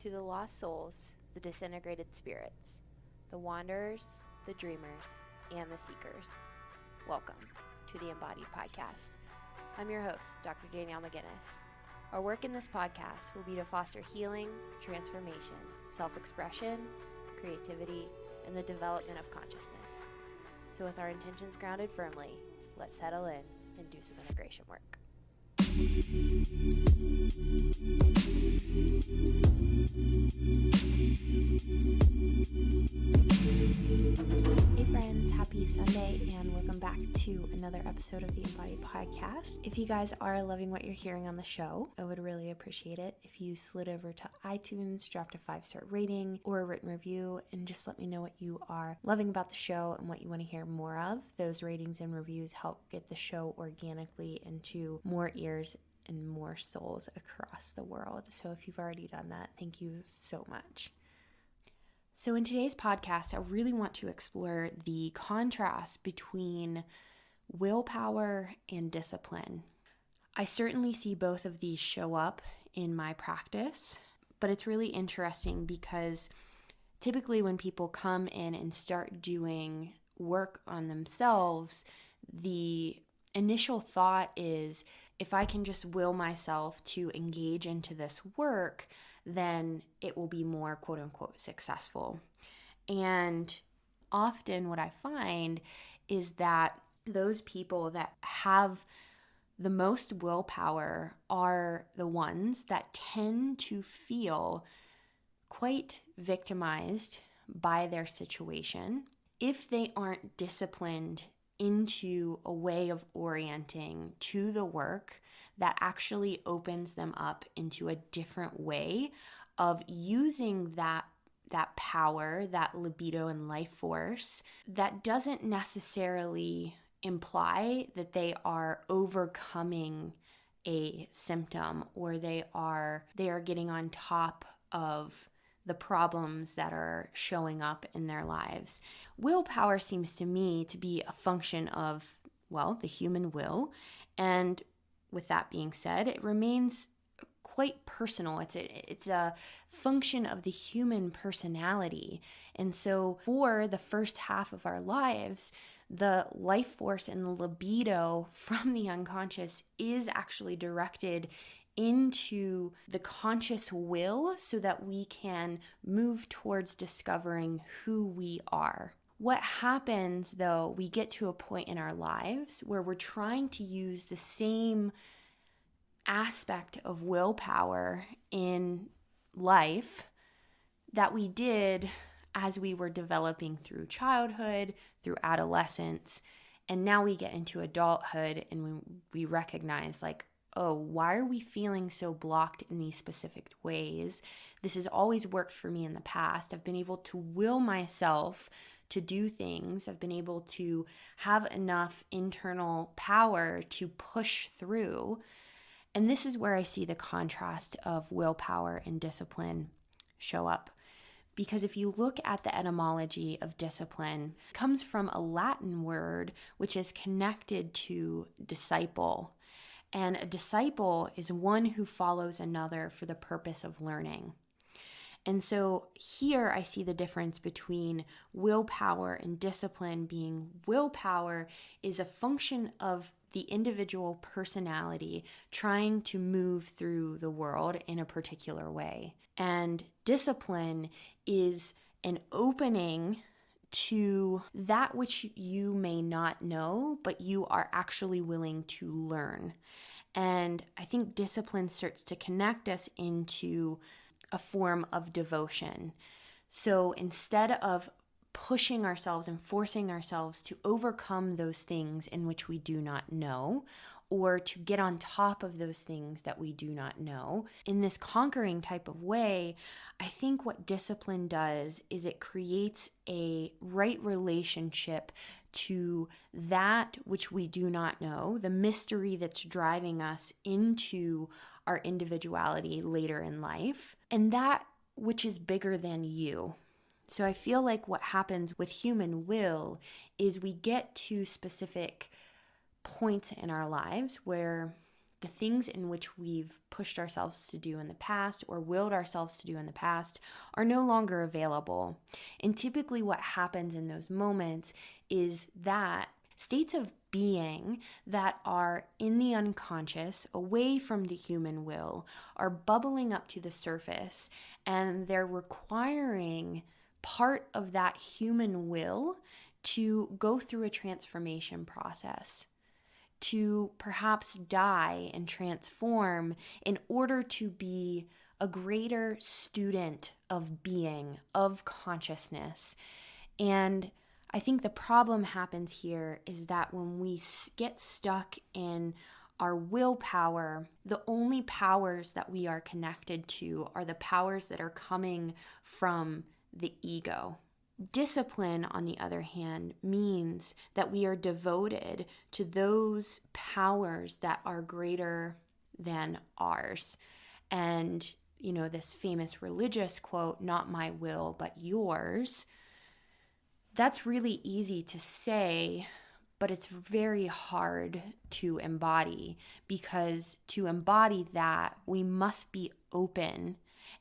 To the lost souls, the disintegrated spirits, the wanderers, the dreamers, and the seekers, welcome to the Embodied Podcast. I'm your host, Dr. Danielle McGinnis. Our work in this podcast will be to foster healing, transformation, self-expression, creativity, and the development of consciousness. So with our intentions grounded firmly, let's settle in and do some integration work. Hey friends, happy Sunday and welcome back to another episode of the Embodied Podcast. If you guys are loving what you're hearing on the show, I would really appreciate it if you slid over to iTunes, dropped a 5-star rating or a written review, and just let me know what you are loving about the show and what you want to hear more of. Those ratings and reviews help get the show organically into more ears and more souls across the world. So if you've already done that, thank you so much. So in today's podcast, I really want to explore the contrast between willpower and discipline. I certainly see both of these show up in my practice, but it's really interesting because typically when people come in and start doing work on themselves, the initial thought is, if I can just will myself to engage into this work, then it will be more quote unquote successful. And often what I find is that those people that have the most willpower are the ones that tend to feel quite victimized by their situation if they aren't disciplined into a way of orienting to the work that actually opens them up into a different way of using that power, that libido and life force that doesn't necessarily imply that they are overcoming a symptom or they are getting on top of the problems that are showing up in their lives. Willpower seems to me to be a function of, well, the human will. And with that being said, it remains quite personal. It's a function of the human personality. And so for the first half of our lives, the life force and the libido from the unconscious is actually directed into the conscious will so that we can move towards discovering who we are. What happens though, we get to a point in our lives where we're trying to use the same aspect of willpower in life that we did as we were developing through childhood, through adolescence, and now we get into adulthood and we recognize like, oh, why are we feeling so blocked in these specific ways? This has always worked for me in the past. I've been able to will myself to do things. I've been able to have enough internal power to push through. And this is where I see the contrast of willpower and discipline show up. Because if you look at the etymology of discipline, it comes from a Latin word which is connected to disciple. And a disciple is one who follows another for the purpose of learning. And so here I see the difference between willpower and discipline being willpower is a function of the individual personality trying to move through the world in a particular way. And discipline is an opening to that which you may not know, but you are actually willing to learn. And I think discipline starts to connect us into a form of devotion. So instead of pushing ourselves and forcing ourselves to overcome those things in which we do not know, or to get on top of those things that we do not know, in this conquering type of way, I think what discipline does is it creates a right relationship to that which we do not know, the mystery that's driving us into our individuality later in life, and that which is bigger than you. So I feel like what happens with human will is we get to specific points in our lives where the things in which we've pushed ourselves to do in the past or willed ourselves to do in the past are no longer available. And typically what happens in those moments is that states of being that are in the unconscious, away from the human will, are bubbling up to the surface, and they're requiring part of that human will to go through a transformation process, to perhaps die and transform in order to be a greater student of being, of consciousness. And I think the problem happens here is that when we get stuck in our willpower, the only powers that we are connected to are the powers that are coming from the ego. Discipline, on the other hand, means that we are devoted to those powers that are greater than ours. And, this famous religious quote, "Not my will, but yours," that's really easy to say, but it's very hard to embody, because to embody that, we must be open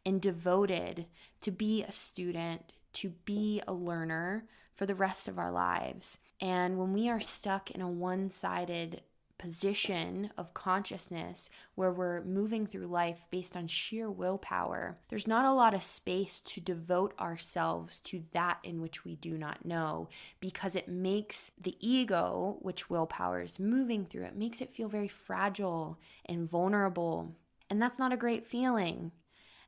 and devoted to be a student, to be a learner for the rest of our lives. And when we are stuck in a one-sided position of consciousness where we're moving through life based on sheer willpower, there's not a lot of space to devote ourselves to that in which we do not know, because it makes the ego, which willpower is moving through, it makes it feel very fragile and vulnerable. And that's not a great feeling.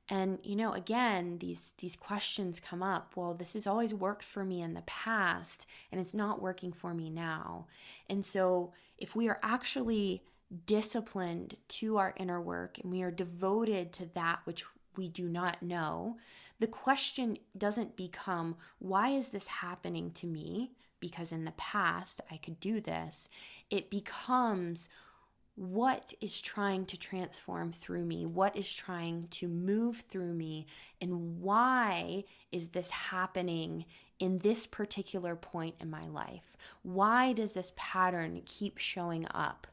And, again, these questions come up. Well, this has always worked for me in the past, and it's not working for me now. And so if we are actually disciplined to our inner work and we are devoted to that which we do not know, the question doesn't become, why is this happening to me? Because in the past I could do this. It becomes, what is trying to transform through me? What is trying to move through me? And why is this happening in this particular point in my life? Why does this pattern keep showing up?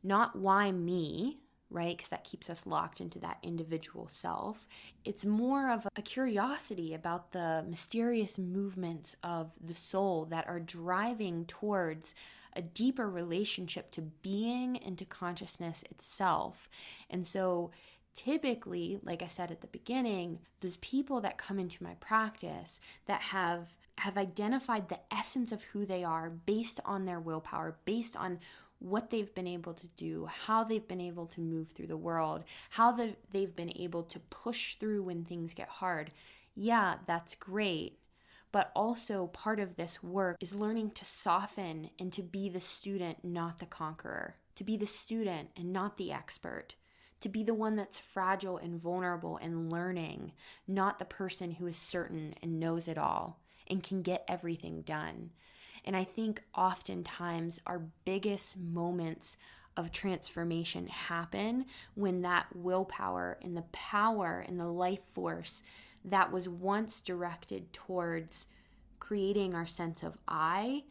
Not why me, right? Because that keeps us locked into that individual self. It's more of a curiosity about the mysterious movements of the soul that are driving towards a deeper relationship to being and to consciousness itself. And so typically, like I said at the beginning, those people that come into my practice that have identified the essence of who they are based on their willpower, based on what they've been able to do, how they've been able to move through the world, how they've been able to push through when things get hard. Yeah, that's great. But also part of this work is learning to soften and to be the student, not the conqueror, to be the student and not the expert, to be the one that's fragile and vulnerable and learning, not the person who is certain and knows it all and can get everything done. And I think oftentimes our biggest moments of transformation happen when that willpower and the power and the life force that was once directed towards creating our sense of I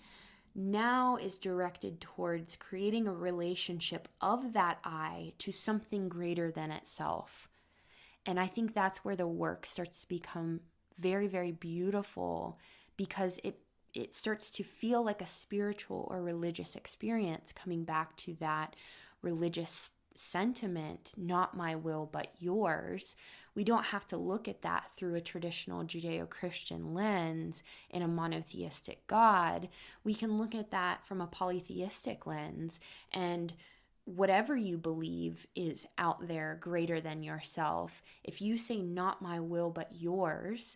now is directed towards creating a relationship of that I to something greater than itself. And I think that's where the work starts to become very, very beautiful, because it starts to feel like a spiritual or religious experience, coming back to that religious sentiment, not my will, but yours. We don't have to look at that through a traditional Judeo-Christian lens in a monotheistic God. We can look at that from a polytheistic lens, and whatever you believe is out there greater than yourself. If you say not my will, but yours,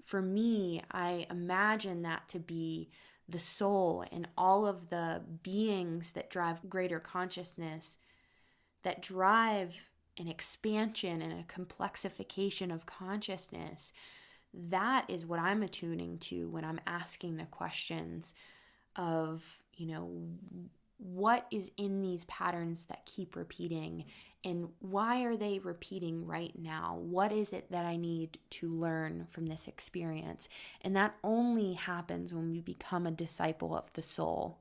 for me, I imagine that to be the soul and all of the beings that drive greater consciousness, that drive an expansion and a complexification of consciousness. That is what I'm attuning to when I'm asking the questions of, what is in these patterns that keep repeating, and why are they repeating right now? What is it that I need to learn from this experience? And that only happens when we become a disciple of the soul.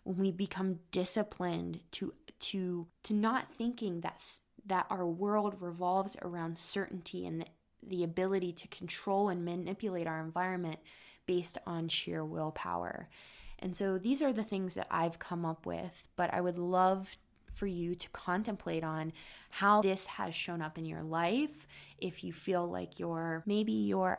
when we become disciplined to not thinking that our world revolves around certainty and the ability to control and manipulate our environment based on sheer willpower. And so these are the things that I've come up with, but I would love for you to contemplate on how this has shown up in your life. If you feel like you're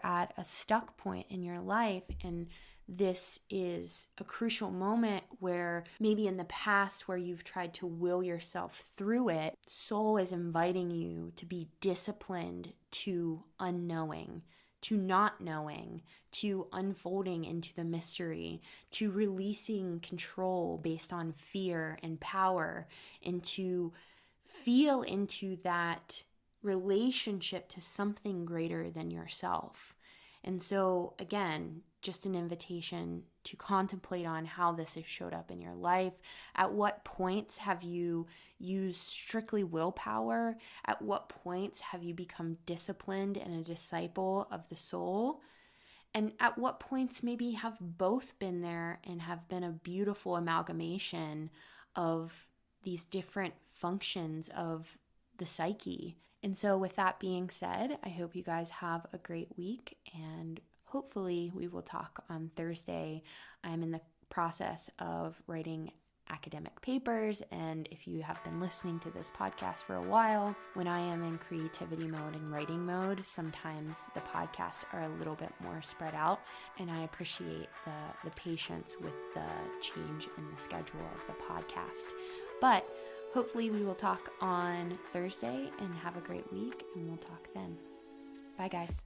at a stuck point in your life and this is a crucial moment where maybe in the past where you've tried to will yourself through it, soul is inviting you to be disciplined to unknowing, to not knowing, to unfolding into the mystery, to releasing control based on fear and power, and to feel into that relationship to something greater than yourself. And so again, just an invitation to contemplate on how this has showed up in your life. At what points have you used strictly willpower? At what points have you become disciplined and a disciple of the soul? And at what points maybe have both been there and have been a beautiful amalgamation of these different functions of the psyche? And so with that being said, I hope you guys have a great week, and hopefully we will talk on Thursday. I'm in the process of writing academic papers, and if you have been listening to this podcast for a while, when I am in creativity mode and writing mode, sometimes the podcasts are a little bit more spread out, and I appreciate the patience with the change in the schedule of the podcast. But hopefully we will talk on Thursday, and have a great week, and we'll talk then. Bye, guys.